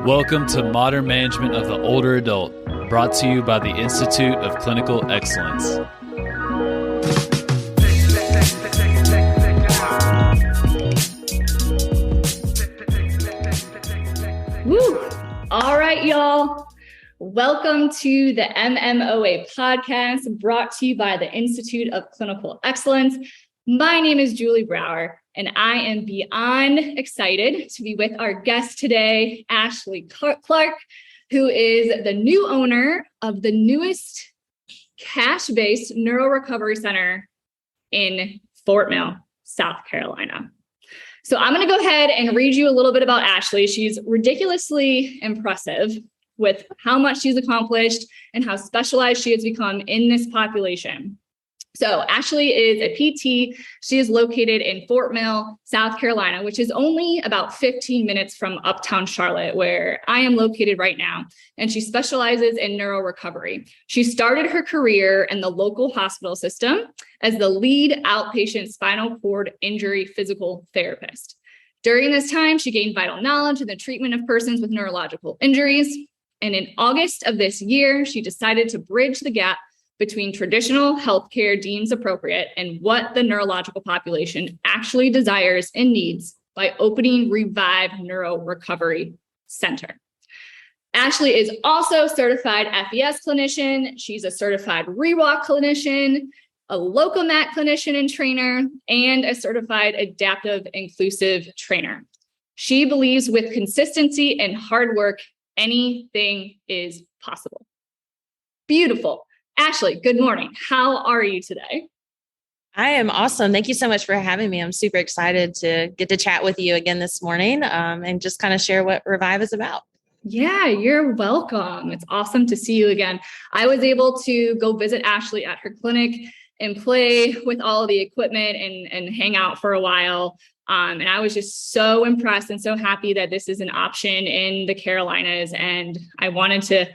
Welcome to Modern Management of the Older Adult, brought to you by the Institute of Clinical Excellence. Woo! All right, y'all. Welcome to the MMOA podcast, brought to you by the Institute of Clinical Excellence. My name is Julie Brower, and I am beyond excited to be with our guest today, Ashley Clark, who is the new owner of the newest cash-based neuro recovery center in Fort Mill, South Carolina. So I'm going to go ahead and read you a little bit about Ashley. She's ridiculously impressive with how much she's accomplished and how specialized she has become in this population. So Ashley is a PT. She is located in Fort Mill, South Carolina, which is only about 15 minutes from uptown Charlotte, where I am located right now. And she specializes in neuro recovery. She started her career in the local hospital system as the lead outpatient spinal cord injury physical therapist. During this time, she gained vital knowledge in the treatment of persons with neurological injuries. And in August of this year, she decided to bridge the gap between traditional healthcare deems appropriate and what the neurological population actually desires and needs by opening Revive Neuro Recovery Center. Ashley is also a certified FES clinician. She's a certified rewalk clinician, a Locomat clinician and trainer, and a certified adaptive inclusive trainer. She believes with consistency and hard work, anything is possible. Beautiful. Ashley, good morning. How are you today? I am awesome. Thank you so much for having me. I'm super excited to get to chat with you again this morning and just kind of share what Revive is about. Yeah, you're welcome. It's awesome to see you again. I was able to go visit Ashley at her clinic and play with all of the equipment and hang out for a while. And I was just so impressed and so happy that this is an option in the Carolinas. And I wanted to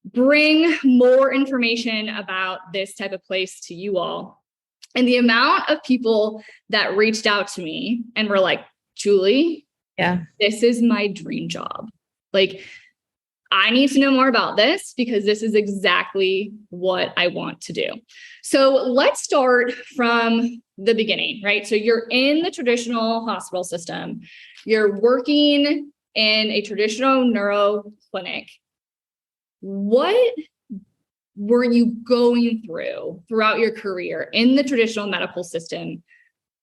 bring more information about this type of place to you all. And the amount of people that reached out to me and were like, Julie, this is my dream job. Like, I need to know more about this because this is exactly what I want to do. So let's start from the beginning, right? So you're in the traditional hospital system. You're working in a traditional neuro clinic. What were you going through throughout your career in the traditional medical system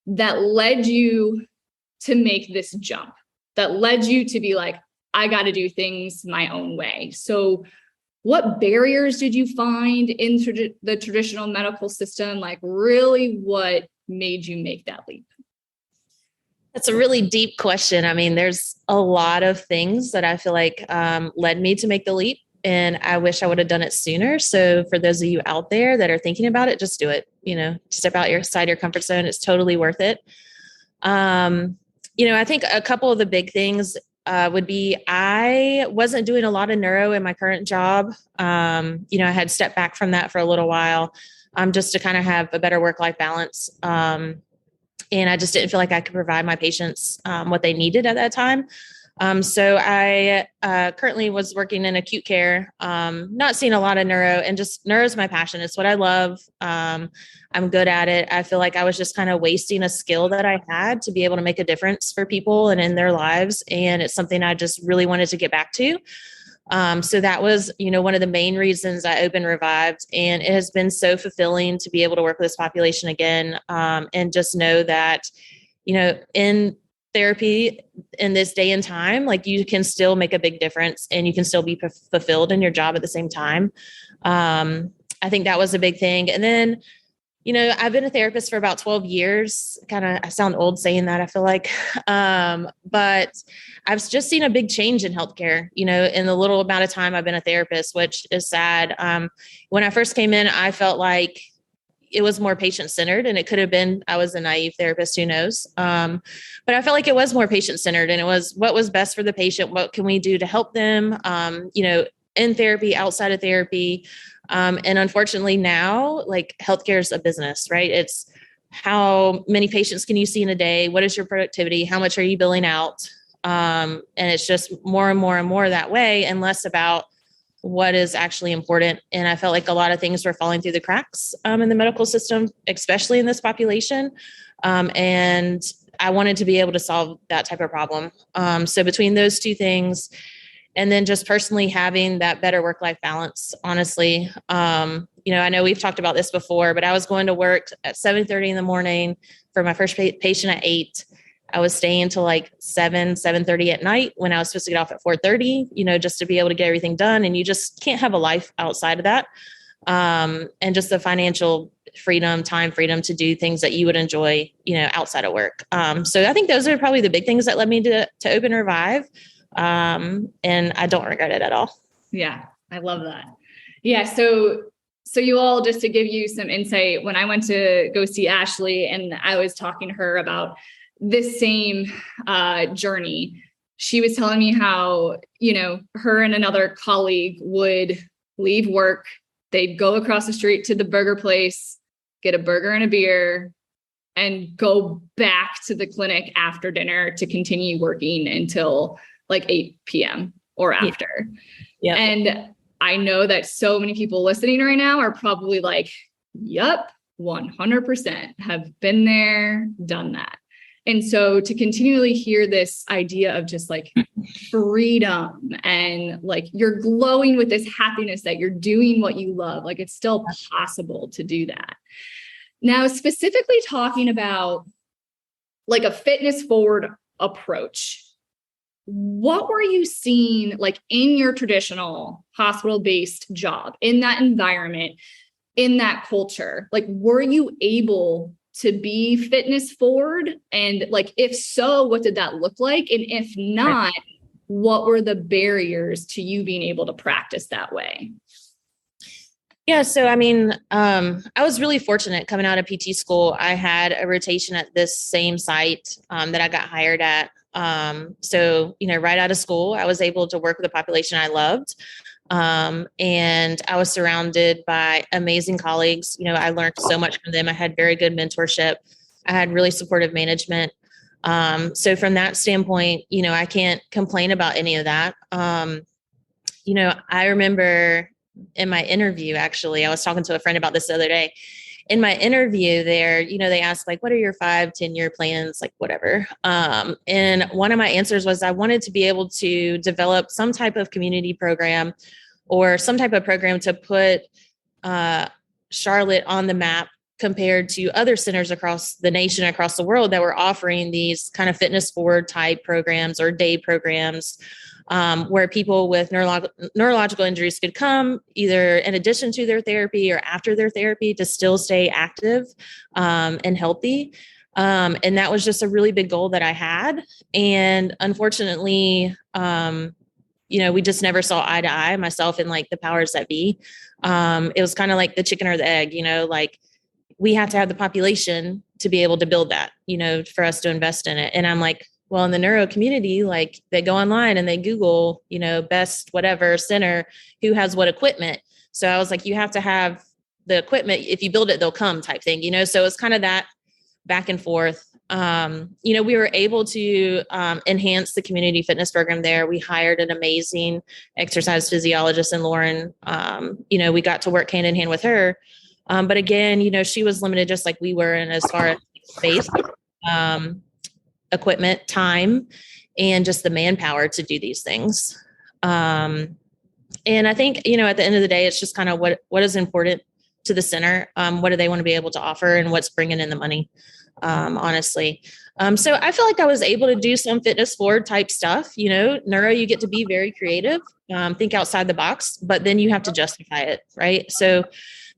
that led you to make this jump, that led you to be like, I got to do things my own way? So what barriers did you find in the traditional medical system? Like, really, what made you make that leap? That's a really deep question. I mean, there's a lot of things that I feel like led me to make the leap. And I wish I would have done it sooner. So for those of you out there that are thinking about it, just do it. Step outside your comfort zone. It's totally worth it. I think a couple of the big things would be I wasn't doing a lot of neuro in my current job. I had stepped back from that for a little while just to kind of have a better work-life balance. And I just didn't feel like I could provide my patients what they needed at that time. So I currently was working in acute care, not seeing a lot of neuro, and just neuro is my passion. It's what I love. I'm good at it. I feel like I was just kind of wasting a skill that I had to be able to make a difference for people and in their lives. And it's something I just really wanted to get back to. So that was, one of the main reasons I opened Revived, and it has been so fulfilling to be able to work with this population again, and just know that, in therapy in this day and time, like, you can still make a big difference and you can still be fulfilled in your job at the same time. I think that was a big thing. And then, I've been a therapist for about 12 years. I sound old saying that, I feel like, but I've just seen a big change in healthcare, in the little amount of time I've been a therapist, which is sad. When I first came in, I felt like it was more patient-centered, and it could have been, I was a naive therapist, who knows? But I felt like it was more patient-centered, and it was what was best for the patient. What can we do to help them, in therapy, outside of therapy? And unfortunately now, like, healthcare is a business, right? It's how many patients can you see in a day? What is your productivity? How much are you billing out? And it's just more and more and more that way, and less about what is actually important. And I felt like a lot of things were falling through the cracks in the medical system, especially in this population. And I wanted to be able to solve that type of problem. So between those two things, and then just personally having that better work-life balance, honestly, I know we've talked about this before, but I was going to work at 7:30 in the morning for my first patient at 8. I was staying till like 7:30 at night when I was supposed to get off at 4:30, just to be able to get everything done. And you just can't have a life outside of that. And just the financial freedom, time freedom to do things that you would enjoy, outside of work. So I think those are probably the big things that led me to open Revive. And I don't regret it at all. Yeah, I love that. Yeah. So you all, just to give you some insight, when I went to go see Ashley and I was talking to her about this same journey, she was telling me how, her and another colleague would leave work. They'd go across the street to the burger place, get a burger and a beer, and go back to the clinic after dinner to continue working until like 8 p.m. or after. Yeah. And I know that so many people listening right now are probably like, yep, 100% have been there, done that. And so to continually hear this idea of just like freedom and like you're glowing with this happiness that you're doing what you love, like it's still possible to do that. Now, specifically talking about like a fitness forward approach, what were you seeing like in your traditional hospital-based job, in that environment, in that culture? Like, were you able to be fitness forward? And like, if so, what did that look like? And if not, what were the barriers to you being able to practice that way? Yeah. So, I was really fortunate coming out of PT school. I had a rotation at this same site that I got hired at. So, right out of school, I was able to work with a population I loved. And I was surrounded by amazing colleagues. I learned so much from them. I had very good mentorship. I had really supportive management. So from that standpoint, I can't complain about any of that. I remember in my interview, actually, I was talking to a friend about this the other day. In my interview there, they asked like, what are your 5-10-year plans? Like whatever. And one of my answers was I wanted to be able to develop some type of community program or some type of program to put Charlotte on the map compared to other centers across the nation, across the world that were offering these kind of fitness forward type programs or day programs where people with neurological injuries could come either in addition to their therapy or after their therapy to still stay active and healthy. And that was just a really big goal that I had. And unfortunately, we just never saw eye to eye, myself and like the powers that be. It was kind of like the chicken or the egg, like we have to have the population to be able to build that, for us to invest in it. And I'm like, well, in the neuro community, like they go online and they Google, best whatever center who has what equipment. So I was like, you have to have the equipment. If you build it, they'll come type thing, So it's kind of that back and forth. We were able to enhance the community fitness program there. We hired an amazing exercise physiologist in Lauren. We got to work hand in hand with her. But again, she was limited just like we were in as far as space, equipment, time, and just the manpower to do these things. And I think, at the end of the day, it's just kind of what is important to the center. What do they want to be able to offer and what's bringing in the money, honestly. So I feel like I was able to do some fitness forward type stuff, neuro, you get to be very creative, think outside the box, but then you have to justify it. Right. So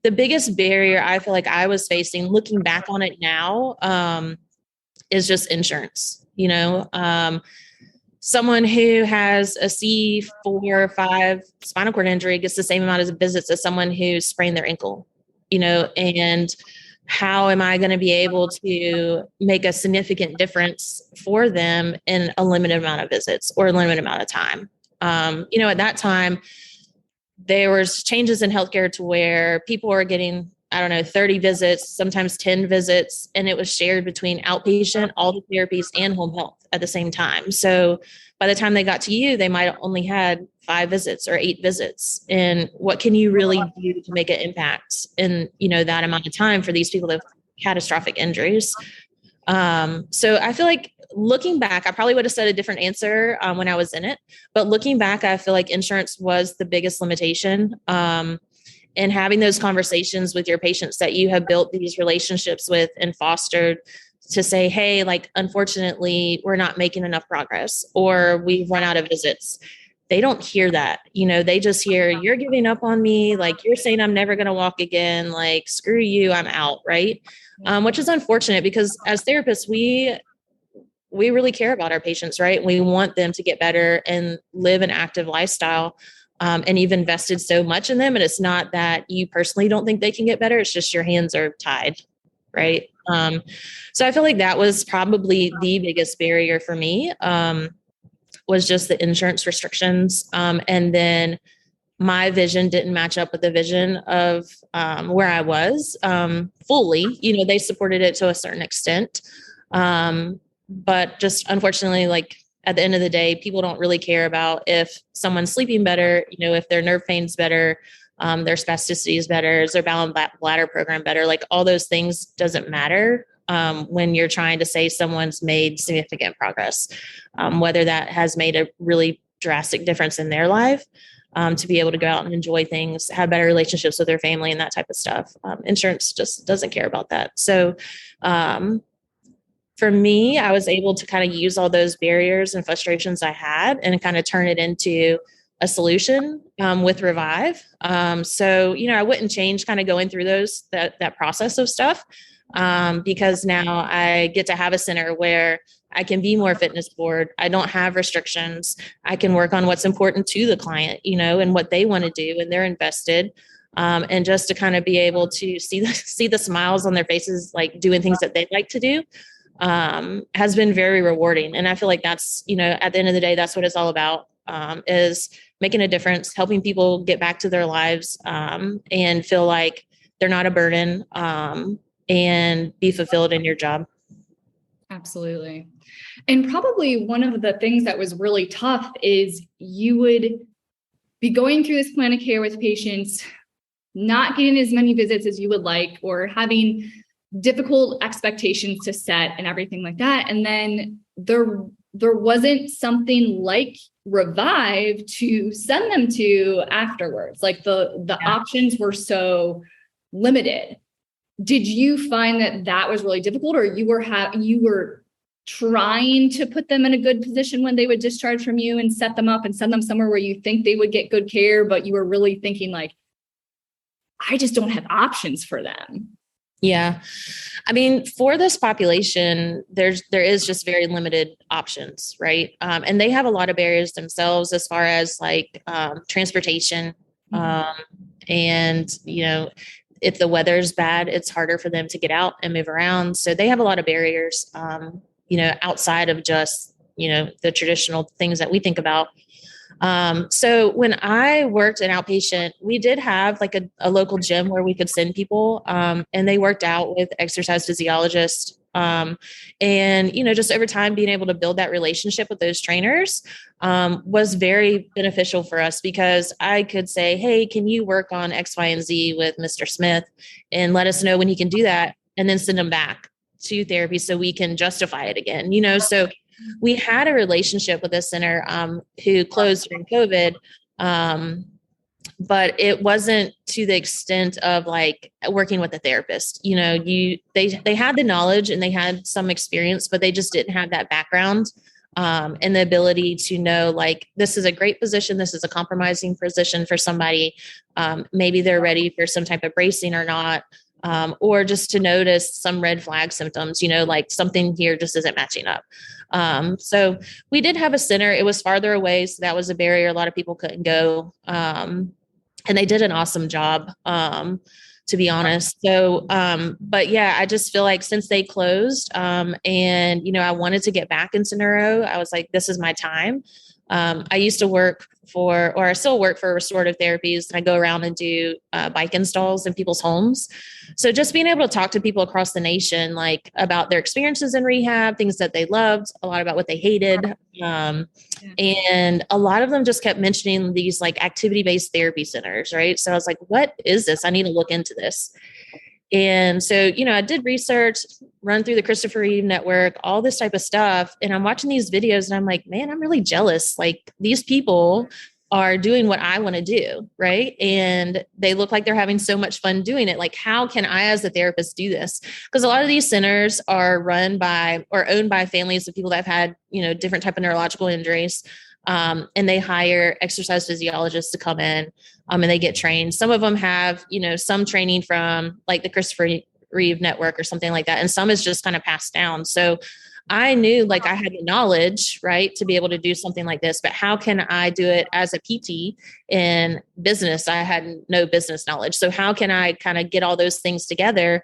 the biggest barrier I feel like I was facing looking back on it now, is just insurance. Someone who has a C4 or 5 spinal cord injury gets the same amount of visits as someone who sprained their ankle, and how am I going to be able to make a significant difference for them in a limited amount of visits or a limited amount of time? At that time, there was changes in healthcare to where people are getting I don't know, 30 visits, sometimes 10 visits, and it was shared between outpatient, all the therapies, and home health at the same time. So by the time they got to you, they might have only had 5 visits or 8 visits. And what can you really do to make an impact in, that amount of time for these people that have catastrophic injuries? So I feel like looking back, I probably would have said a different answer when I was in it. But looking back, I feel like insurance was the biggest limitation. And having those conversations with your patients that you have built these relationships with and fostered to say, hey, like, unfortunately, we're not making enough progress, or we've run out of visits. They don't hear that. They just hear, you're giving up on me. Like, you're saying I'm never going to walk again. Like, screw you, I'm out. Right. Which is unfortunate, because as therapists, we really care about our patients, right? We want them to get better and live an active lifestyle. And you've invested so much in them. And it's not that you personally don't think they can get better. It's just your hands are tied. Right. So I feel like that was probably the biggest barrier for me, was just the insurance restrictions. And then my vision didn't match up with the vision of where I was fully. They supported it to a certain extent. But just unfortunately, like, at the end of the day, people don't really care about if someone's sleeping better, if their nerve pain's better, their spasticity is better, is their bowel and bladder program better. Like, all those things doesn't matter when you're trying to say someone's made significant progress, whether that has made a really drastic difference in their life, to be able to go out and enjoy things, have better relationships with their family, and that type of stuff. Insurance just doesn't care about that. So, for me, I was able to kind of use all those barriers and frustrations I had and kind of turn it into a solution with Revive. So, I wouldn't change kind of going through that process of stuff, because now I get to have a center where I can be more fitness forward. I don't have restrictions. I can work on what's important to the client, and what they want to do, and they're invested. And just to kind of be able to see the smiles on their faces, like doing things that they like to do, has been very rewarding. And I feel like that's, at the end of the day, that's what it's all about, is making a difference, helping people get back to their lives, and feel like they're not a burden, and be fulfilled in your job. Absolutely. And probably one of the things that was really tough is you would be going through this plan of care with patients, not getting as many visits as you would like, or having difficult expectations to set and everything like that. And then there wasn't something like Revive to send them to afterwards. Like the options were so limited. Did you find that was really difficult, or you were trying to put them in a good position when they would discharge from you and set them up and send them somewhere where you think they would get good care, but you were really thinking like, I just don't have options for them? Yeah. I mean, for this population, there is just very limited options, right? And they have a lot of barriers themselves as far as like transportation. And, if the weather's bad, it's harder for them to get out and move around. So they have a lot of barriers, outside of just, the traditional things that we think about. So when I worked in outpatient, we did have like a local gym where we could send people, and they worked out with exercise physiologists. And, just over time, being able to build that relationship with those trainers, was very beneficial for us, because I could say, hey, can you work on X, Y, and Z with Mr. Smith, and let us know when he can do that, and then send him back to therapy so we can justify it again, so we had a relationship with a center who closed during COVID, but it wasn't to the extent of like working with a therapist. They had the knowledge and they had some experience, but they just didn't have that background and the ability to know, like, this is a great position. This is a compromising position for somebody. Maybe they're ready for some type of bracing or not. Or just to notice some red flag symptoms, like something here just isn't matching up. So we did have a center. It was farther away, so that was a barrier. A lot of people couldn't go. And they did an awesome job, to be honest. So, but yeah, I just feel like since they closed, and, I wanted to get back into neuro, I was like, this is my time. I used to work for, or I still work for restorative therapies, and I go around and do bike installs in people's homes. So just being able to talk to people across the nation, like about their experiences in rehab, things that they loved, a lot about what they hated. And a lot of them just kept mentioning these like activity-based therapy centers, right? So I was like, what is this? I need to look into this. And so, you know, I did research, run through the Christopher Reeve network, all this type of stuff. And I'm watching these videos and I'm like, man, I'm really jealous. Like these people are doing what I want to do. Right. And they look like they're having so much fun doing it. Like, how can I, as a therapist, do this? Because a lot of these centers are run by or owned by families of people that have had, you know, different type of neurological injuries. And they hire exercise physiologists to come in and they get trained. Some of them have, you know, some training from like the Christopher Reeve network or something like that. And some is just kind of passed down. So I knew like I had the knowledge, right, to be able to do something like this, but how can I do it as a PT in business? I had no business knowledge. So how can I kind of get all those things together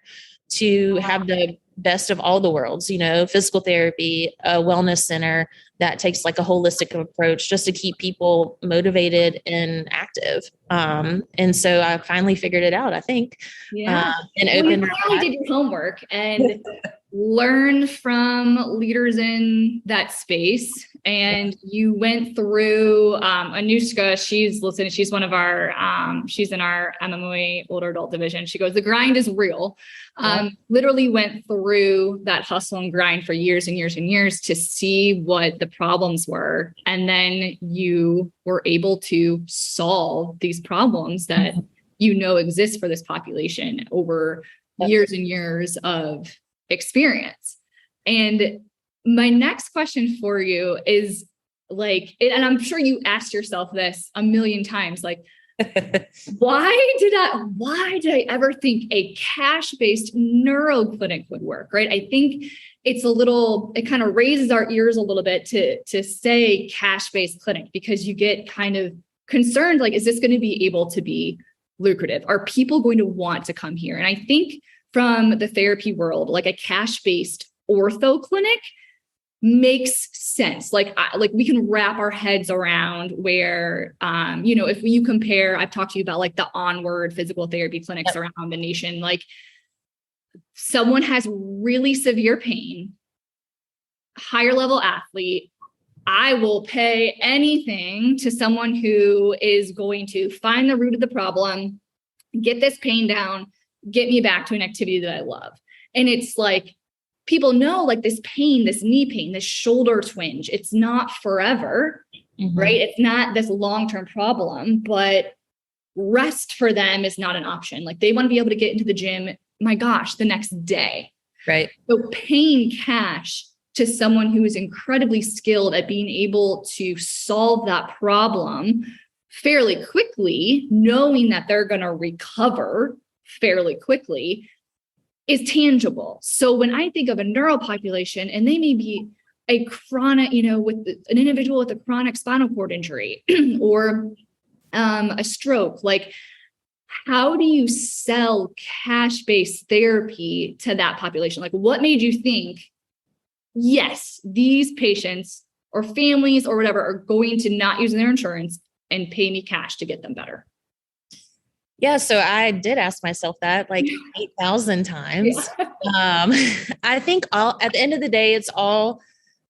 to have the best of all the worlds, you know, physical therapy, a wellness center that takes like a holistic approach just to keep people motivated and active. And so I finally figured it out, I think. And opened. You finally did your homework and learn from leaders in that space. And you went through Anushka, she's listening. She's one of our, she's in our MMOA older adult division. She goes, the grind is real. Literally went through that hustle and grind for years and years and years to see what the problems were. And then you were able to solve these problems that you know exist for this population over years and years of experience. And my next question for you is like, and I'm sure you asked yourself this a million times, like, why did I ever think a cash-based neuro clinic would work? Right. I think it kind of raises our ears a little bit to say cash-based clinic, because you get kind of concerned, like, is this going to be able to be lucrative? Are people going to want to come here? And I think from the therapy world, like a cash-based ortho clinic makes sense. Like we can wrap our heads around where, you know, if you compare, I've talked to you about like the Onward physical therapy clinics around the nation, like someone has really severe pain, higher level athlete, I will pay anything to someone who is going to find the root of the problem, get this pain down, get me back to an activity that I love. And it's like, people know like this pain, this knee pain, this shoulder twinge, it's not forever, right? It's not this long-term problem, but rest for them is not an option. Like they want to be able to get into the gym, my gosh, the next day. Right. So paying cash to someone who is incredibly skilled at being able to solve that problem fairly quickly, knowing that they're going to recover fairly quickly, is tangible. So when I think of a neuro population, and they may be a chronic, you know, with an individual with a chronic spinal cord injury or a stroke, like how do you sell cash-based therapy to that population? Like what made you think, yes, these patients or families or whatever are going to not use their insurance and pay me cash to get them better? Yeah. So I did ask myself that like 8,000 times. I think at the end of the day, it's all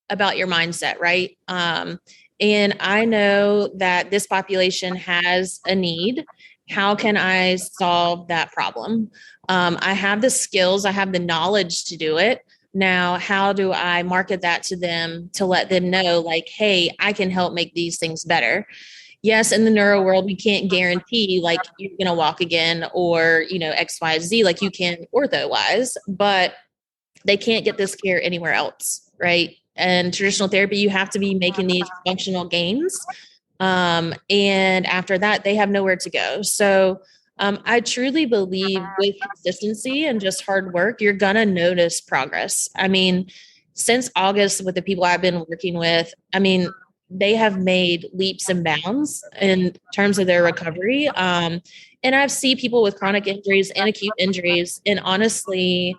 about your mindset, right? And I know that this population has a need. How can I solve that problem? I have the skills, I have the knowledge to do it. Now, how do I market that to them to let them know like, hey, I can help make these things better? Yes, in the neuro world, we can't guarantee like you're going to walk again or, you know, X, Y, Z, like you can ortho-wise, but they can't get this care anywhere else, right? And traditional therapy, you have to be making these functional gains. And after that, they have nowhere to go. So I truly believe with consistency and just hard work, you're going to notice progress. I mean, since August with the people I've been working with, I mean, they have made leaps and bounds in terms of their recovery. And I've seen people with chronic injuries and acute injuries. And honestly,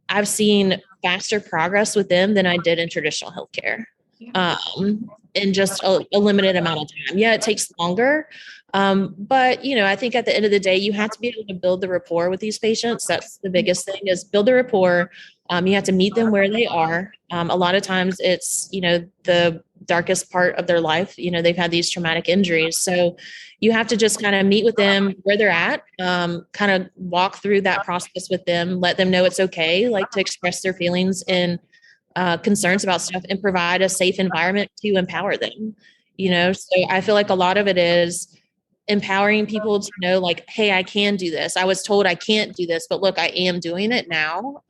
I've seen faster progress with them than I did in traditional healthcare. in just a limited amount of time. Yeah, it takes longer. But I think at the end of the day, you have to be able to build the rapport with these patients. That's the biggest thing, is build the rapport. You have to meet them where they are. A lot of times it's, the darkest part of their life. They've had these traumatic injuries. So you have to just kind of meet with them where they're at, kind of walk through that process with them, let them know it's okay, like to express their feelings and concerns about stuff, and provide a safe environment to empower them. So I feel like a lot of it is empowering people to know, like, hey, I can do this. I was told I can't do this, but look, I am doing it now,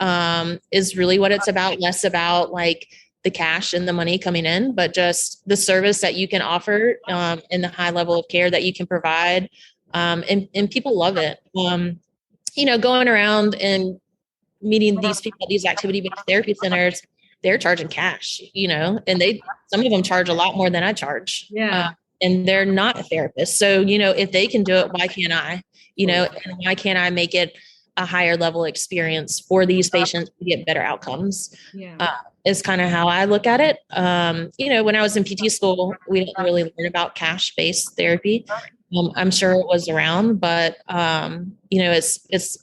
is really what it's about. Less about like the cash and the money coming in, but just the service that you can offer, and the high level of care that you can provide. And people love it. Going around and meeting these people at these activity-based therapy centers, they're charging cash, and some of them charge a lot more than I charge. Yeah. And they're not a therapist. So, if they can do it, why can't I? And why can't I make it a higher level experience for these patients to get better outcomes? Yeah. Is kind of how I look at it. When I was in PT school, we didn't really learn about cash-based therapy. I'm sure it was around, but it's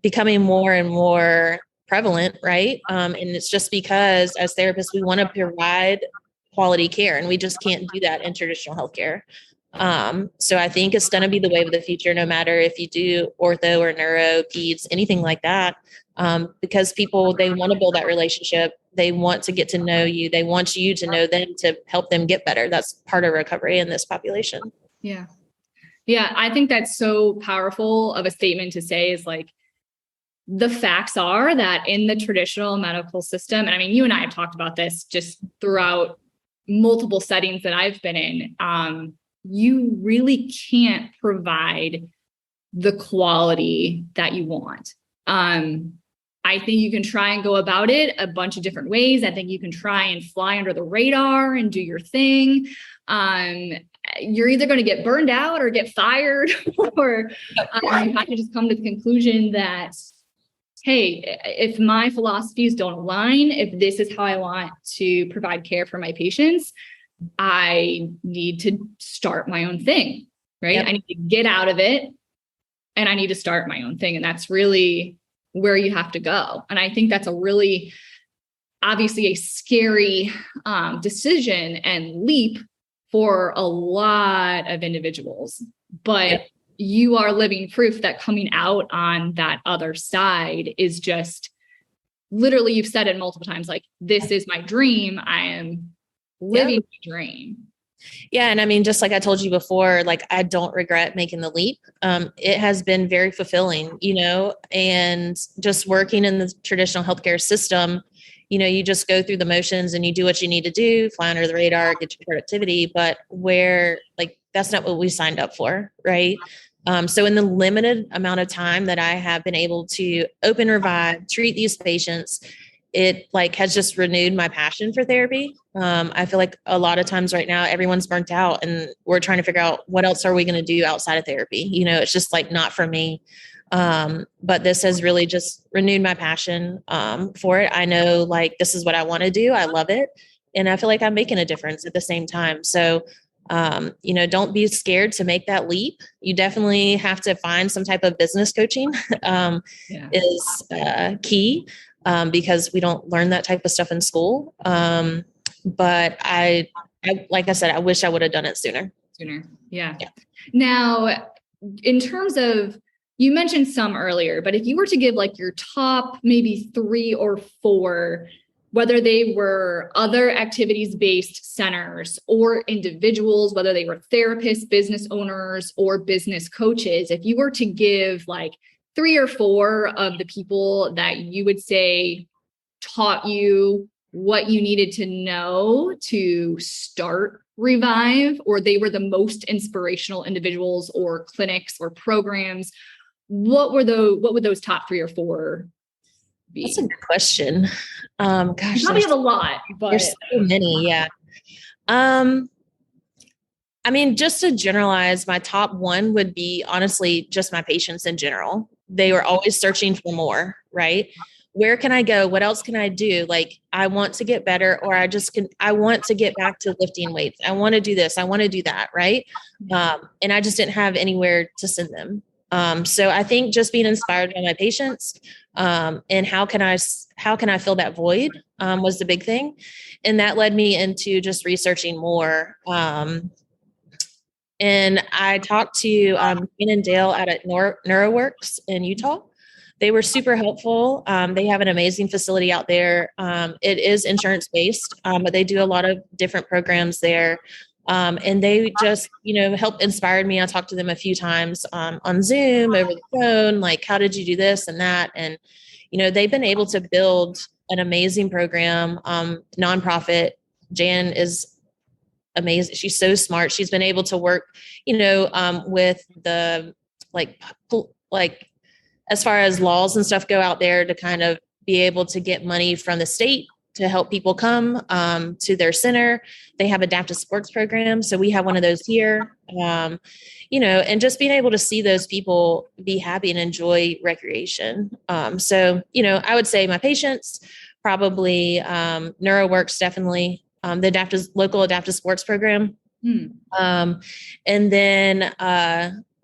becoming more and more prevalent, right? And it's just because as therapists, we want to provide quality care, and we just can't do that in traditional healthcare. So I think it's going to be the wave of the future, no matter if you do ortho or neuro, peds, anything like that, because people, they want to build that relationship. They want to get to know you. They want you to know them to help them get better. That's part of recovery in this population. Yeah. Yeah. I think that's so powerful of a statement to say, is like, the facts are that in the traditional medical system, and I mean, you and I have talked about this just throughout multiple settings that I've been in, you really can't provide the quality that you want. I think you can try and go about it a bunch of different ways. I think you can try and fly under the radar and do your thing. You're either going to get burned out or get fired, or you have to just come to the conclusion that, hey, if my philosophies don't align, if this is how I want to provide care for my patients, I need to start my own thing, right? Yep. I need to get out of it and I need to start my own thing. And that's really where you have to go. And I think that's a really, obviously a scary decision and leap for a lot of individuals, but yep. You are living proof that coming out on that other side is just literally, you've said it multiple times, like, this is my dream. I am living my dream. Yeah. And I mean, just like I told you before, like, I don't regret making the leap. It has been very fulfilling, and just working in the traditional healthcare system, you just go through the motions and you do what you need to do, fly under the radar, get your productivity, but that's not what we signed up for. Right. So in the limited amount of time that I have been able to open Revive, treat these patients, it has just renewed my passion for therapy. I feel like a lot of times right now, everyone's burnt out and we're trying to figure out what else are we going to do outside of therapy. It's just not for me. But this has really just renewed my passion, for it. I know this is what I want to do. I love it. And I feel like I'm making a difference at the same time. So, don't be scared to make that leap. You definitely have to find some type of business coaching, is key, because we don't learn that type of stuff in school. But I, like I said, I wish I would have done it sooner. Yeah. Now, in terms of, you mentioned some earlier, but if you were to give your top maybe 3 or 4, whether they were other activities-based centers or individuals, whether they were therapists, business owners, or business coaches, if you were to give 3 or 4 of the people that you would say taught you what you needed to know to start Revive, or they were the most inspirational individuals or clinics or programs, what would those top 3 or 4 be? That's a good question. Gosh, you probably have a lot, but there's so many. Yeah. I mean, just to generalize, my top 1 would be honestly just my patients in general. They were always searching for more, right? where can I go? What else can I do? Like, I want to get better, or I want to get back to lifting weights. I want to do this. I want to do that. Right. And I just didn't have anywhere to send them. So I think just being inspired by my patients, and how can I fill that void, was the big thing. And that led me into just researching more. And I talked to Ian and Dale out at NeuroWorks in Utah. They were super helpful. They have an amazing facility out there. It is insurance based, but they do a lot of different programs there. And they just, helped inspired me. I talked to them a few times on Zoom, over the phone, like, how did you do this and that? And, they've been able to build an amazing program, nonprofit. Jan is amazing. She's so smart. She's been able to work, with the like as far as laws and stuff go out there to kind of be able to get money from the state to help people come to their center. They have adaptive sports programs. So we have one of those here, and just being able to see those people be happy and enjoy recreation. So, I would say my patients, probably NeuroWorks, definitely, the local adaptive sports program. And then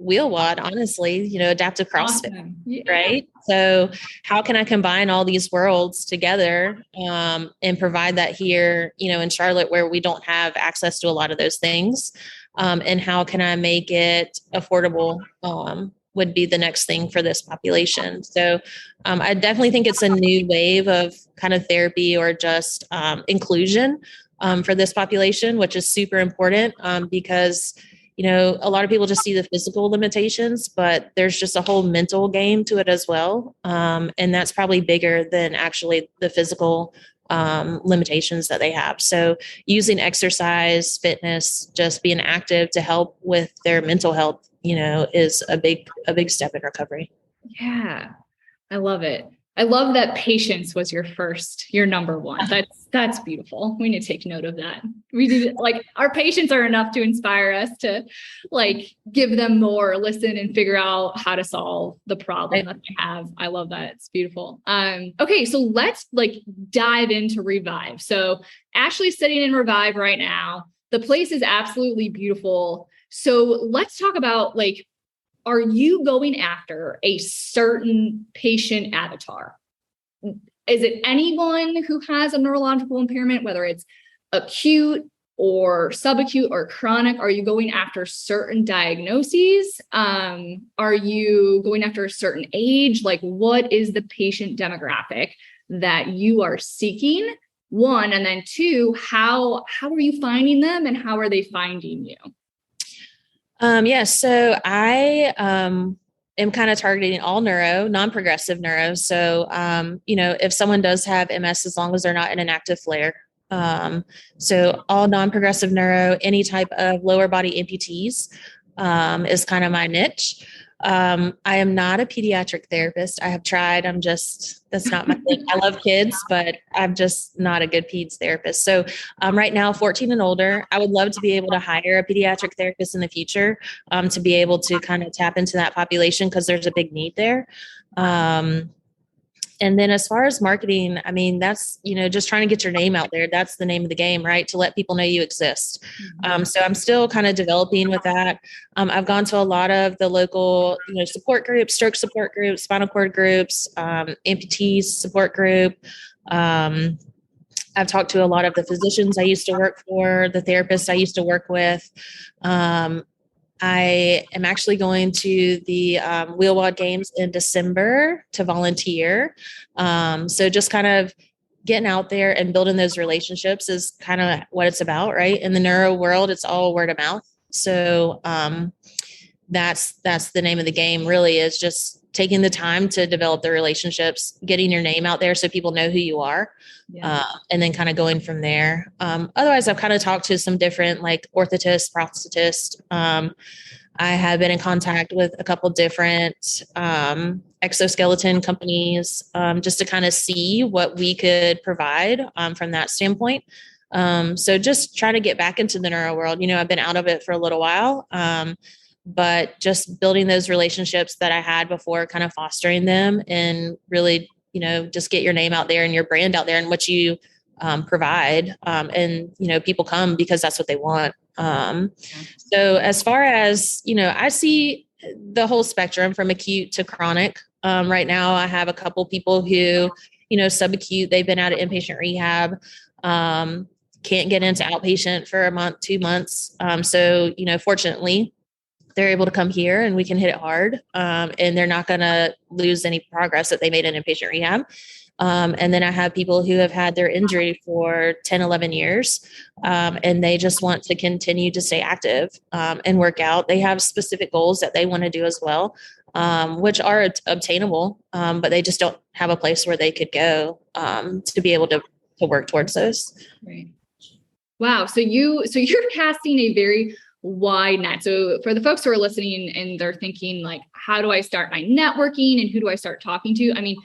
Wheelwad, honestly, adaptive CrossFit, awesome. Yeah. Right? So how can I combine all these worlds together and provide that here, in Charlotte, where we don't have access to a lot of those things? And how can I make it affordable, would be the next thing for this population. So I definitely think it's a new wave of kind of therapy, or just inclusion for this population, which is super important because a lot of people just see the physical limitations, but there's just a whole mental game to it as well. And that's probably bigger than actually the physical limitations that they have. So using exercise, fitness, just being active to help with their mental health, is a big step in recovery. Yeah. I love it. I love that patience was your number one. That's beautiful. We need to take note of that. We need, our patients are enough to inspire us to give them more, listen and figure out how to solve the problem that they have. I love that. It's beautiful. Okay. So let's dive into Revive. So Ashley's sitting in Revive right now. The place is absolutely beautiful. So let's talk about are you going after a certain patient avatar? Is it anyone who has a neurological impairment, whether it's acute or subacute or chronic? Are you going after certain diagnoses? Are you going after a certain age? What is the patient demographic that you are seeking? One, and then two, how are you finding them and how are they finding you? So I am kind of targeting all non-progressive neuro. So, if someone does have MS, as long as they're not in an active flare. So all non-progressive neuro, any type of lower body amputees is kind of my niche. I am not a pediatric therapist. I have tried. That's not my thing. I love kids, but I'm just not a good peds therapist. So right now, 14 and older, I would love to be able to hire a pediatric therapist in the future to be able to kind of tap into that population because there's a big need there. And then as far as marketing, I mean, that's, just trying to get your name out there. That's the name of the game, right? To let people know you exist. So I'm still kind of developing with that. I've gone to a lot of the local, support groups, stroke support groups, spinal cord groups, amputees support group. I've talked to a lot of the physicians I used to work for, the therapists I used to work with. I am actually going to the Wheelwad Games in December to volunteer. So just kind of getting out there and building those relationships is kind of what it's about, right? In the neuro world, it's all word of mouth. So that's the name of the game, really, is just taking the time to develop the relationships, getting your name out there so people know who you are. Yeah. And then kind of going from there. Otherwise, I've kind of talked to some different orthotists, prosthetists. I have been in contact with a couple different exoskeleton companies just to kind of see what we could provide from that standpoint. So just try to get back into the neuro world. I've been out of it for a little while, but just building those relationships that I had before, kind of fostering them and really, just get your name out there and your brand out there and what you provide. And, people come because that's what they want. So as far as, I see the whole spectrum from acute to chronic. Right now I have a couple people who, subacute, they've been out of inpatient rehab, can't get into outpatient for a month, 2 months. So, fortunately, they're able to come here and we can hit it hard. And they're not going to lose any progress that they made in inpatient rehab. And then I have people who have had their injury for 10, 11 years, and they just want to continue to stay active and work out. They have specific goals that they want to do as well, which are obtainable, but they just don't have a place where they could go to be able to work towards those. Right. Wow. So you're casting a very wide net. So for the folks who are listening and they're thinking like, how do I start my networking and who do I start talking to? I mean,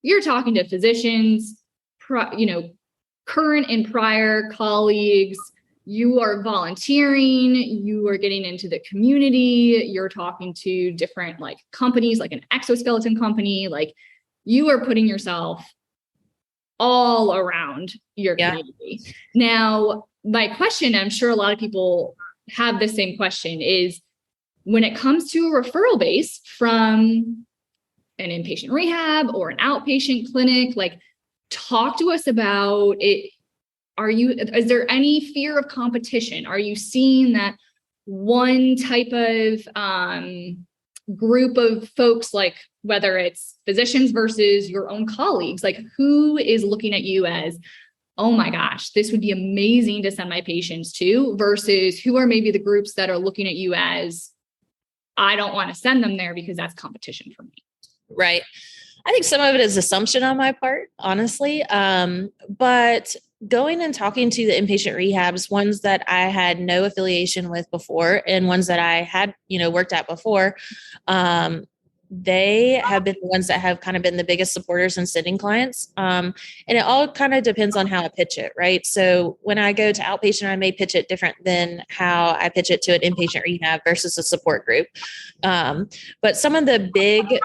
you're talking to physicians, current and prior colleagues, you are volunteering, you are getting into the community, you're talking to different like companies, like an exoskeleton company, like you are putting yourself all around your community. Now, my question, I'm sure a lot of people have the same question, is when it comes to a referral base from an inpatient rehab or an outpatient clinic, like talk to us about it. Is there any fear of competition? Are you seeing that one type of group of folks, like whether it's physicians versus your own colleagues, like who is looking at you as, oh my gosh, this would be amazing to send my patients to, versus who are maybe the groups that are looking at you as, I don't want to send them there because that's competition for me? Right. I think some of it is assumption on my part, honestly. But going and talking to the inpatient rehabs, ones that I had no affiliation with before and ones that I had, worked at before, they have been the ones that have kind of been the biggest supporters and sitting clients. And it all kind of depends on how I pitch it, right? So when I go to outpatient, I may pitch it different than how I pitch it to an inpatient rehab versus a support group. But some of the big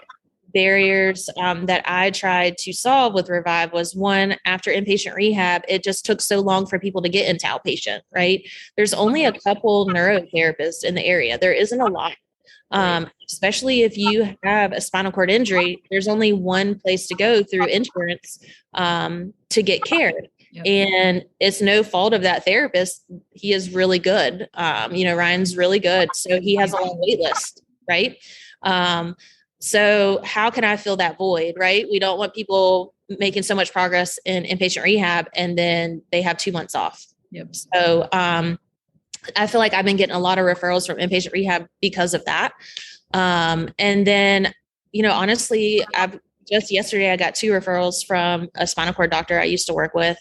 barriers that I tried to solve with Revive was, one, after inpatient rehab, it just took so long for people to get into outpatient, right? There's only a couple neurotherapists in the area. There isn't a lot. Especially if you have a spinal cord injury, there's only one place to go through insurance to get care. Yep. And it's no fault of that therapist. He is really good. Ryan's really good. So he has a long wait list, right? So how can I fill that void, right? We don't want people making so much progress in inpatient rehab and then they have 2 months off. Yep. So I feel like I've been getting a lot of referrals from inpatient rehab because of that. And then, honestly, just yesterday, I got 2 referrals from a spinal cord doctor I used to work with.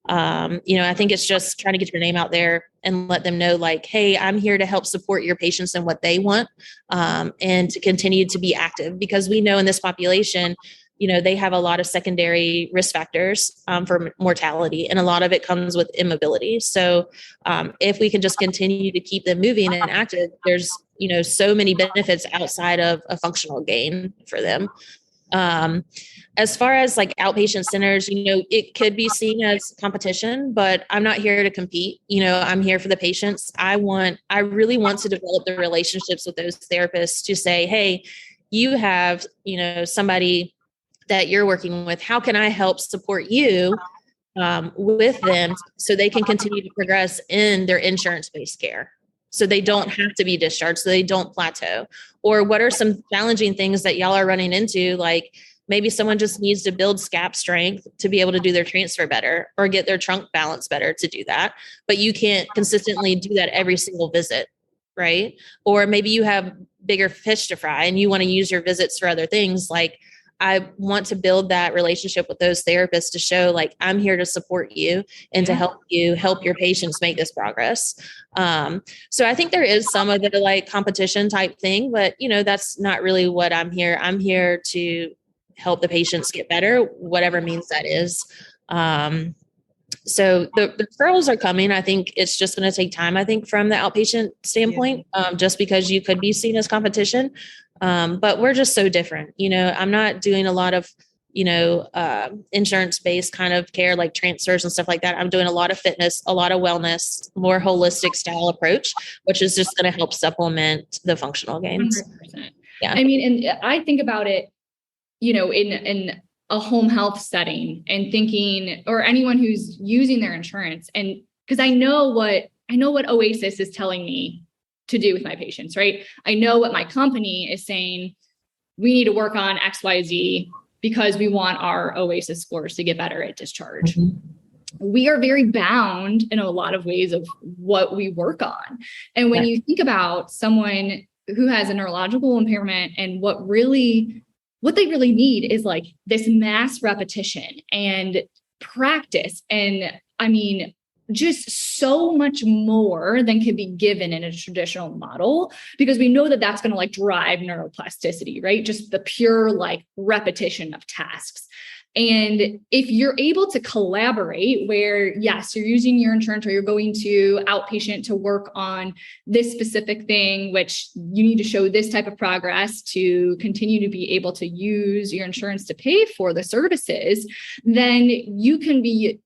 I think it's just trying to get your name out there and let them know, like, hey, I'm here to help support your patients and what they want, and to continue to be active, because we know in this population, they have a lot of secondary risk factors for mortality, and a lot of it comes with immobility. So if we can just continue to keep them moving and active, there's, so many benefits outside of a functional gain for them. As far as like outpatient centers, it could be seen as competition, but I'm not here to compete. I'm here for the patients. I really want to develop the relationships with those therapists to say, hey, you have, somebody that you're working with. How can I help support you with them so they can continue to progress in their insurance-based care, so they don't have to be discharged, so they don't plateau? Or what are some challenging things that y'all are running into? Like maybe someone just needs to build scap strength to be able to do their transfer better, or get their trunk balance better to do that. But you can't consistently do that every single visit, right? Or maybe you have bigger fish to fry and you want to use your visits for other things. Like, I want to build that relationship with those therapists to show, like, I'm here to support you and to help your patients make this progress. So I think there is some of the like competition type thing, but that's not really what I'm here. I'm here to help the patients get better, whatever means that is. So the referrals are coming. I think it's just going to take time, I think, from the outpatient standpoint, just because you could be seen as competition. But we're just so different. I'm not doing a lot of insurance-based kind of care, like transfers and stuff like that. I'm doing a lot of fitness, a lot of wellness, more holistic style approach, which is just going to help supplement the functional gains. 100%. Yeah. I mean, and I think about it, in a home health setting and thinking, or anyone who's using their insurance, and because I know what Oasis is telling me to do with my patients, right? I know what my company is saying, we need to work on XYZ because we want our Oasis scores to get better at discharge. Mm-hmm. We are very bound in a lot of ways of what we work on. And when you think about someone who has a neurological impairment, and what they really need is like this mass repetition and practice. And I mean, just so much more than can be given in a traditional model, because we know that that's going to like drive neuroplasticity, right? Just the pure like repetition of tasks. And if you're able to collaborate where, yes, you're using your insurance or you're going to outpatient to work on this specific thing, which you need to show this type of progress to continue to be able to use your insurance to pay for the services, then you can be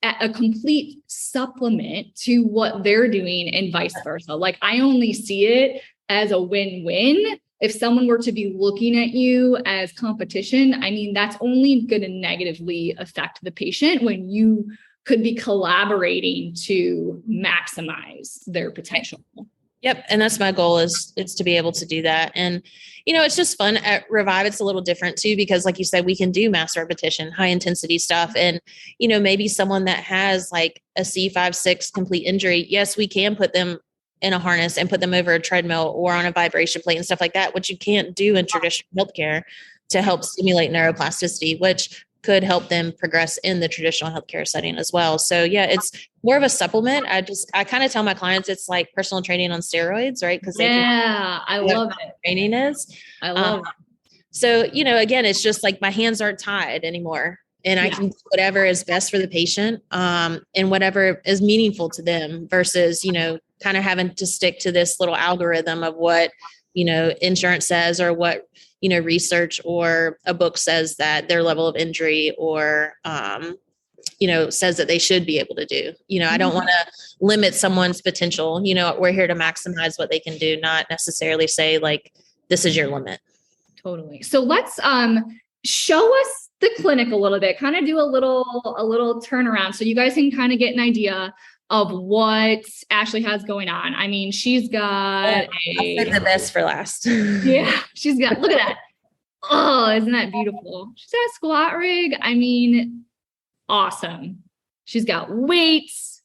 a complete supplement to what they're doing and vice versa. Like, I only see it as a win-win. If someone were to be looking at you as competition, I mean, that's only going to negatively affect the patient when you could be collaborating to maximize their potential. Yep. And that's my goal is to be able to do that. And, it's just fun at Revive. It's a little different too, because like you said, we can do mass repetition, high intensity stuff. And, maybe someone that has like a C5-6 complete injury. Yes, we can put them in a harness and put them over a treadmill or on a vibration plate and stuff like that, which you can't do in traditional healthcare to help stimulate neuroplasticity, which could help them progress in the traditional healthcare setting as well. So yeah, it's more of a supplement. I kind of tell my clients it's like personal training on steroids, right? Because I love it. Training is. I love it. So, again, it's just like my hands aren't tied anymore, and I can do whatever is best for the patient, and whatever is meaningful to them versus, kind of having to stick to this little algorithm of what, insurance says, or what, research or a book says that their level of injury or, says that they should be able to do. I don't want to limit someone's potential. We're here to maximize what they can do, not necessarily say like, this is your limit. Totally. So let's show us the clinic a little bit, kind of do a little turnaround so you guys can kind of get an idea of what Ashley has going on. I mean, she's got the best for last. Yeah, she's got, look at that. Oh, isn't that beautiful? She's got a squat rig. I mean, awesome. She's got weights.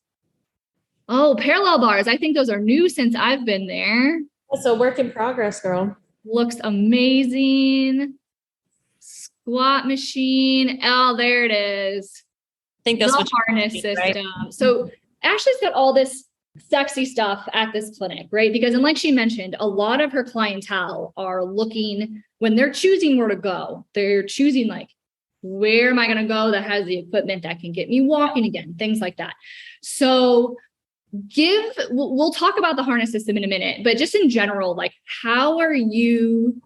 Oh, parallel bars. I think those are new since I've been there. That's a work in progress, girl. Looks amazing. Squat machine. Oh, there it is. I think that's the harness system. Right? So Ashley's got all this sexy stuff at this clinic, right? Because, and like she mentioned, a lot of her clientele are looking, when they're choosing where to go, they're choosing like, where am I going to go that has the equipment that can get me walking again, things like that. So we'll talk about the harness system in a minute, but just in general, like, how are you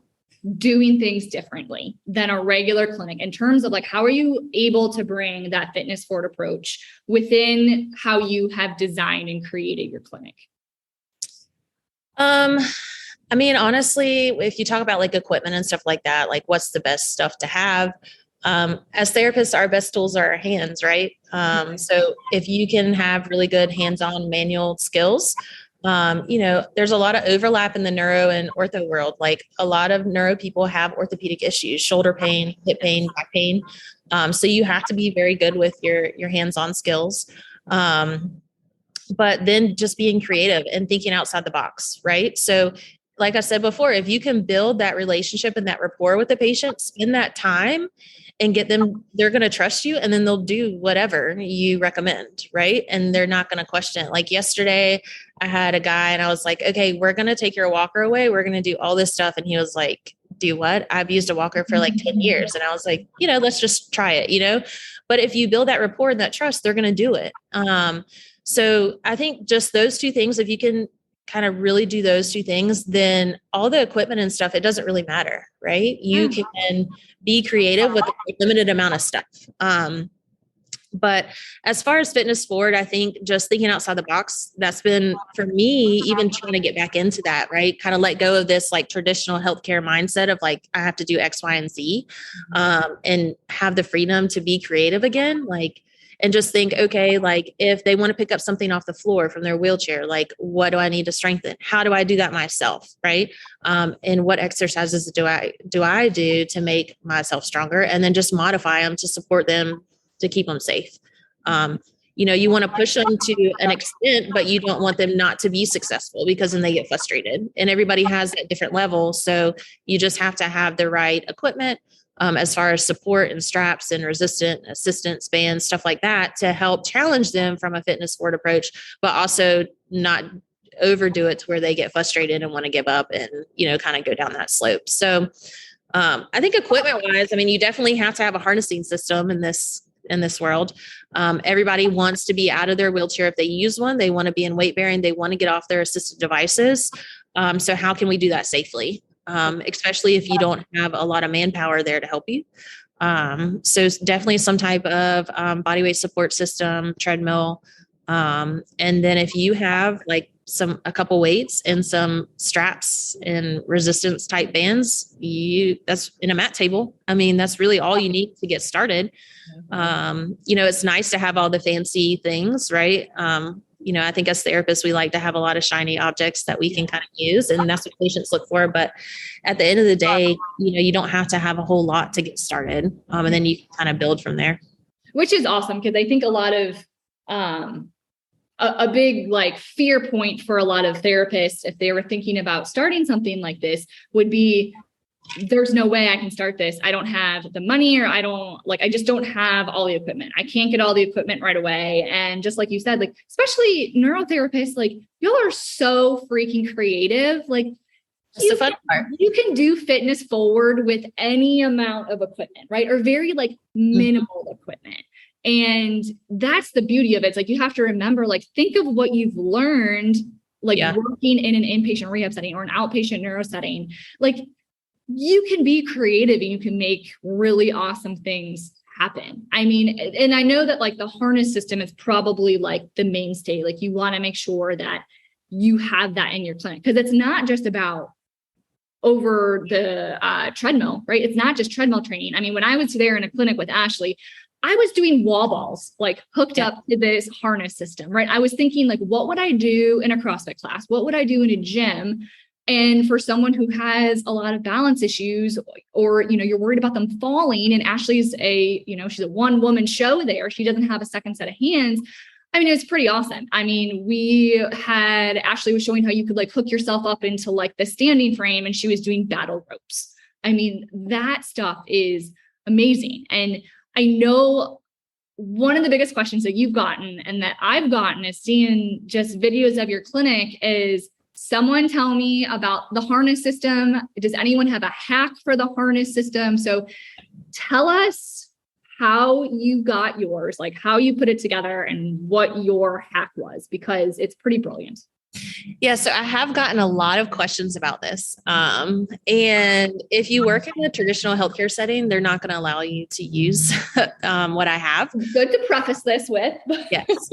doing things differently than a regular clinic in terms of like, how are you able to bring that fitness forward approach within how you have designed and created your clinic? I mean, honestly, if you talk about like equipment and stuff like that, like what's the best stuff to have? As therapists, our best tools are our hands, right? So if you can have really good hands-on manual skills, there's a lot of overlap in the neuro and ortho world. Like a lot of neuro people have orthopedic issues, shoulder pain, hip pain, back pain. So you have to be very good with your hands-on skills. But then just being creative and thinking outside the box, right? So like I said before, if you can build that relationship and that rapport with the patient, spend that time and get them, they're going to trust you, and then they'll do whatever you recommend, right? And they're not going to question it. Like yesterday, I had a guy and I was like, okay, we're going to take your walker away. We're going to do all this stuff. And he was like, do what? I've used a walker for like 10 years. And I was like, let's just try it, But if you build that rapport and that trust, they're going to do it. So I think just those two things, if you can kind of really do those two things, then all the equipment and stuff, it doesn't really matter, right? You can be creative with a limited amount of stuff. But as far as fitness forward, I think just thinking outside the box, that's been for me, even trying to get back into that, right? Kind of let go of this like traditional healthcare mindset of like, I have to do X, Y, and Z, and have the freedom to be creative again. Like, and just think, okay, like if they want to pick up something off the floor from their wheelchair, like what do I need to strengthen? How do I do that myself? Right. And what exercises do I do to make myself stronger, and then just modify them to support them, to keep them safe. You want to push them to an extent, but you don't want them not to be successful, because then they get frustrated, and everybody has at different levels. So you just have to have the right equipment, as far as support and straps and assistance bands, stuff like that, to help challenge them from a fitness forward approach, but also not overdo it to where they get frustrated and want to give up and, kind of go down that slope. So I think equipment wise, you definitely have to have a harnessing system in this world. Everybody wants to be out of their wheelchair. If they use one, they want to be in weight bearing. They want to get off their assisted devices. So how can we do that safely? Especially if you don't have a lot of manpower there to help you. So definitely some type of body weight support system, treadmill. And then if you have like a couple weights and some straps and resistance type bands, that's in a mat table. That's really all you need to get started. It's nice to have all the fancy things, right? I think as therapists, we like to have a lot of shiny objects that we can kind of use, and that's what patients look for. But at the end of the day, you don't have to have a whole lot to get started. And then you can kind of build from there. Which is awesome, because I think a lot of, a big like fear point for a lot of therapists, if they were thinking about starting something like this, would be, there's no way I can start this. I don't have the money, or I just don't have all the equipment. I can't get all the equipment right away. And just like you said, like, especially neurotherapists, like y'all are so freaking creative. Like that's the fun part. You can do fitness forward with any amount of equipment, right? Or very like minimal equipment. And that's the beauty of it. It's like, you have to remember, like, think of what you've learned, like working in an inpatient rehab setting or an outpatient neuro setting. Like, you can be creative and you can make really awesome things happen. And I know that like the harness system is probably like the mainstay. Like, you want to make sure that you have that in your clinic, because it's not just about over the treadmill, right? It's not just treadmill training. When I was there in a clinic with Ashley, I was doing wall balls, like hooked up to this harness system, right? I was thinking like, what would I do in a CrossFit class? What would I do in a gym? And for someone who has a lot of balance issues, or, you're worried about them falling, and Ashley's she's a one woman show there. She doesn't have a second set of hands. It was pretty awesome. Ashley was showing how you could like hook yourself up into like the standing frame, and she was doing battle ropes. That stuff is amazing. And I know one of the biggest questions that you've gotten and that I've gotten is seeing just videos of your clinic is, someone tell me about the harness system. Does anyone have a hack for the harness system? So tell us how you got yours, like how you put it together and what your hack was, because it's pretty brilliant. Yeah. So I have gotten a lot of questions about this. And if you work in a traditional healthcare setting, they're not going to allow you to use what I have. Good to preface this with. Yes.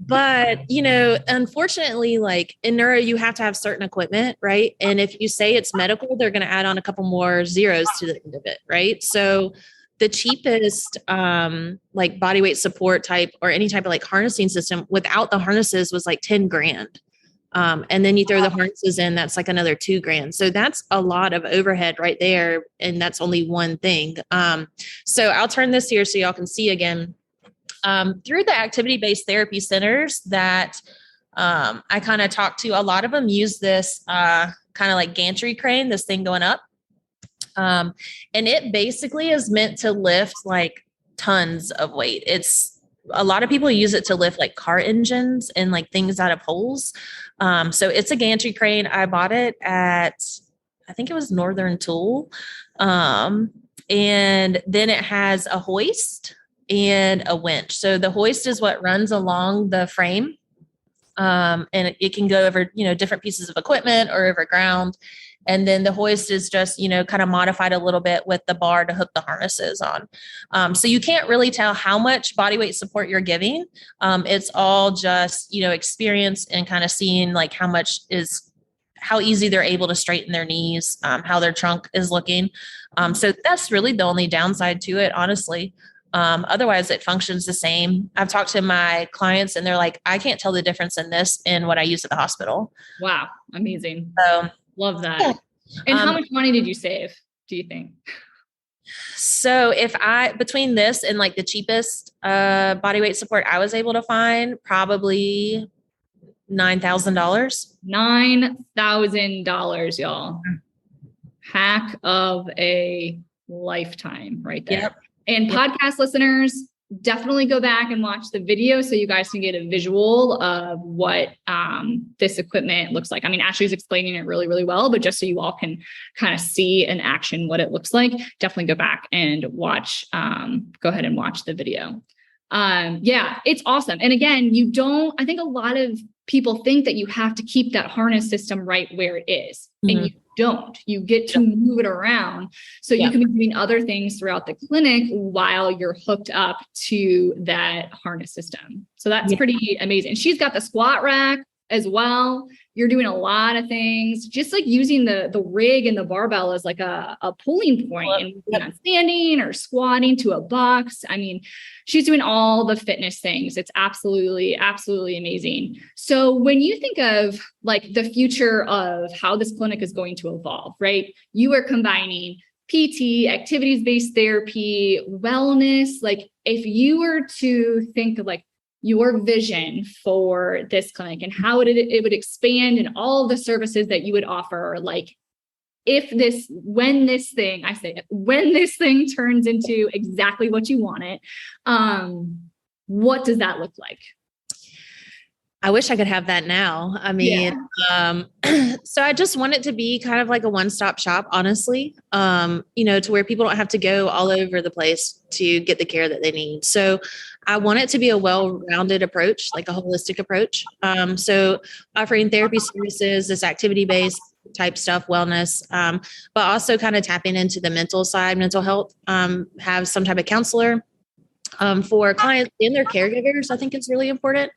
But, unfortunately, like in neuro, you have to have certain equipment, right? And if you say it's medical, they're going to add on a couple more zeros to the end of it, right? So the cheapest like body weight support type or any type of like harnessing system without the harnesses was like 10 grand. And then you throw the harnesses in, that's like another $2,000. So that's a lot of overhead right there. And that's only one thing. So I'll turn this here so y'all can see again. Through the activity-based therapy centers that I kind of talked to, a lot of them use this kind of like gantry crane, this thing going up. And it basically is meant to lift like tons of weight. A lot of people use it to lift like car engines and like things out of holes. So it's a gantry crane. I bought it at, I think it was Northern Tool. And then it has a hoist and a winch. So the hoist is what runs along the frame. And it can go over, different pieces of equipment or over ground. And then the hoist is just, kind of modified a little bit with the bar to hook the harnesses on. So you can't really tell how much body weight support you're giving. It's all just, experience and kind of seeing like how easy they're able to straighten their knees, how their trunk is looking. So that's really the only downside to it, honestly. Otherwise, it functions the same. I've talked to my clients and they're like, I can't tell the difference in this and what I use at the hospital. Wow. Amazing. So, love that. Yeah. And how much money did you save, do you think? So between this and like the cheapest body weight support I was able to find, probably $9,000. $9,000, y'all. Hack of a lifetime right there. Yep. And podcast listeners, definitely go back and watch the video so you guys can get a visual of what this equipment looks like. I mean, Ashley's explaining it really, really well, but just so you all can kind of see in action what it looks like, definitely go back and watch, go ahead and watch the video. Yeah, it's awesome. And again, I think a lot of people think that you have to keep that harness system right where it is. Mm-hmm. And you don't. You get to move it around. So you can be doing other things throughout the clinic while you're hooked up to that harness system. So that's pretty amazing. She's got the squat rack as well. You're doing a lot of things, just like using the rig and the barbell as like a pulling point and standing or squatting to a box. I mean, she's doing all the fitness things. It's absolutely, absolutely amazing. So when you think of like the future of how this clinic is going to evolve, right? You are combining PT, activities-based therapy, wellness. Like if you were to think of like your vision for this clinic and how it would expand and all the services that you would offer, like when this thing turns into exactly what you want it, what does that look like? I wish I could have that now. I mean, so I just want it to be kind of like a one-stop shop, honestly, to where people don't have to go all over the place to get the care that they need. So I want it to be a well-rounded approach, like a holistic approach. So offering therapy services, this activity-based type stuff, wellness, but also kind of tapping into the mental side, mental health, have some type of counselor for clients and their caregivers. I think it's really important.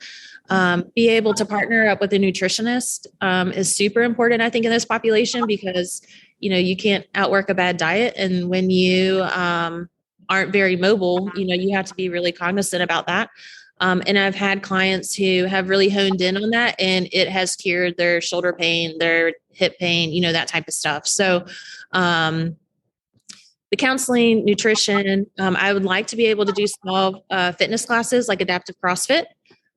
Be able to partner up with a nutritionist is super important, I think, in this population, because, you can't outwork a bad diet. And when you aren't very mobile, you have to be really cognizant about that. And I've had clients who have really honed in on that, and it has cured their shoulder pain, their hip pain, that type of stuff. So, the counseling, nutrition, I would like to be able to do small fitness classes like adaptive CrossFit.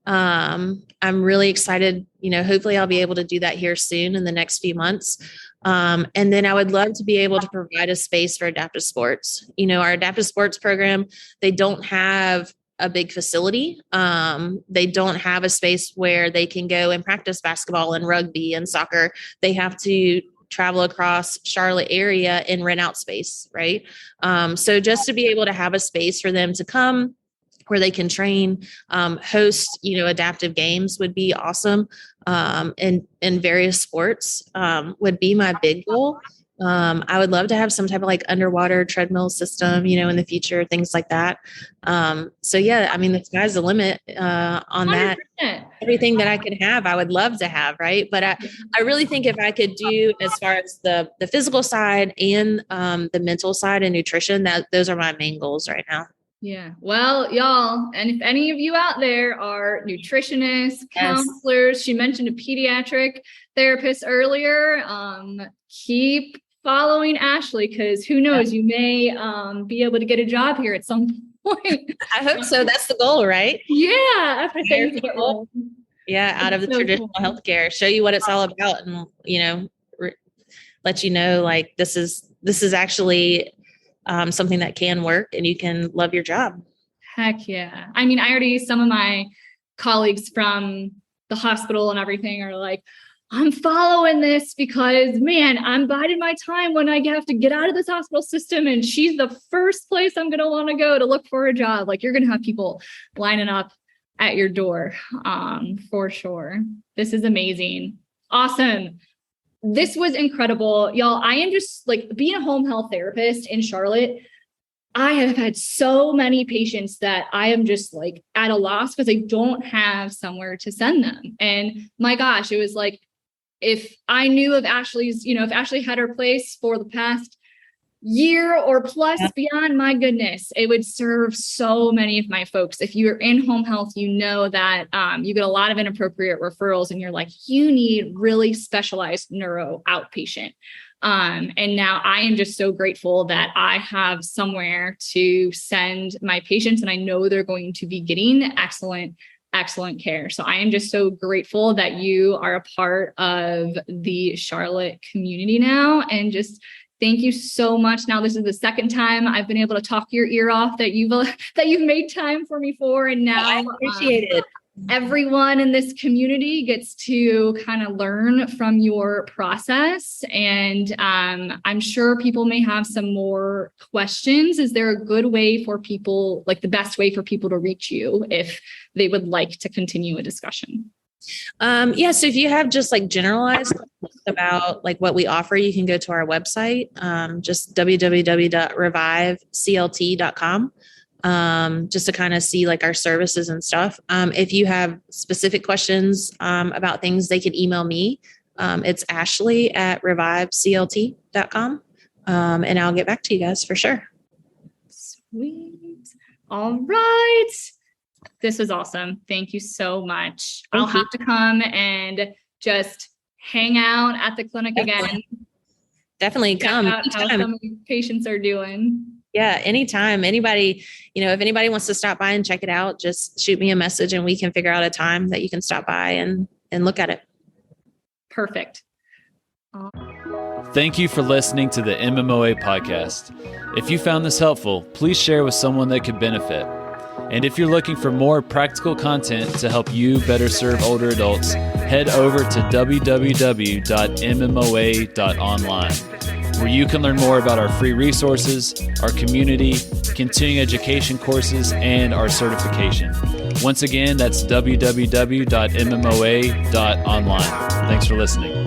I'm really excited, hopefully I'll be able to do that here soon in the next few months. And then I would love to be able to provide a space for adaptive sports. Our adaptive sports program, they don't have a big facility. They don't have a space where they can go and practice basketball and rugby and soccer. They have to travel across Charlotte area and rent out space. Right. So just to be able to have a space for them to come where they can train, host, adaptive games would be awesome. And various sports, would be my big goal. I would love to have some type of like underwater treadmill system, in the future, things like that. So yeah, I mean, the sky's the limit, on 100%. That. Everything that I could have, I would love to have. Right. But I really think if I could do as far as the physical side and, the mental side and nutrition, those are my main goals right now. Yeah. Well, y'all, and if any of you out there are nutritionists, counselors, she mentioned a pediatric therapist earlier, keep following Ashley, because who knows, you may be able to get a job here at some point. I hope so. That's the goal, right? Yeah. Out of the traditional healthcare, show you what it's all about, and let you know like this is actually something that can work and you can love your job. Heck yeah. I mean, some of my colleagues from the hospital and everything are like, I'm following this because, man, I'm biding my time when I have to get out of this hospital system. And she's the first place I'm going to want to go to look for a job. Like, you're going to have people lining up at your door, for sure. This is amazing. Awesome. This was incredible. Y'all, I am just like, being a home health therapist in Charlotte, I have had so many patients that I am just like at a loss because I don't have somewhere to send them. And my gosh, it was like, if I knew of Ashley's, if Ashley had her place for the past year or plus beyond, my goodness, it would serve so many of my folks. If you're in home health, you know that you get a lot of inappropriate referrals and you're like, you need really specialized neuro outpatient. And now I am just so grateful that I have somewhere to send my patients, and I know they're going to be getting excellent care. So I am just so grateful that you are a part of the Charlotte community now, and just thank you so much. Now, this is the second time I've been able to talk your ear off that you've made time for me for, and now I appreciate it. Everyone in this community gets to kind of learn from your process. And I'm sure people may have some more questions. Is there a good way for people, like the best way for people to reach you if they would like to continue a discussion? So if you have just like generalized about like what we offer, you can go to our website, just www.reviveclt.com. Just to kind of see like our services and stuff. If you have specific questions about things, they can email me. It's Ashley@reviveclt.com. And I'll get back to you guys for sure. Sweet. All right. This was awesome. Thank you so much. I'll have to come and just hang out at the clinic again. Definitely come. How some of the patients are doing. Yeah, anytime. Anybody, if anybody wants to stop by and check it out, just shoot me a message and we can figure out a time that you can stop by and look at it. Perfect. Thank you for listening to the MMOA podcast. If you found this helpful, please share with someone that could benefit. And if you're looking for more practical content to help you better serve older adults, head over to www.mmoa.online, where you can learn more about our free resources, our community, continuing education courses, and our certification. Once again, that's www.mmoa.online. Thanks for listening.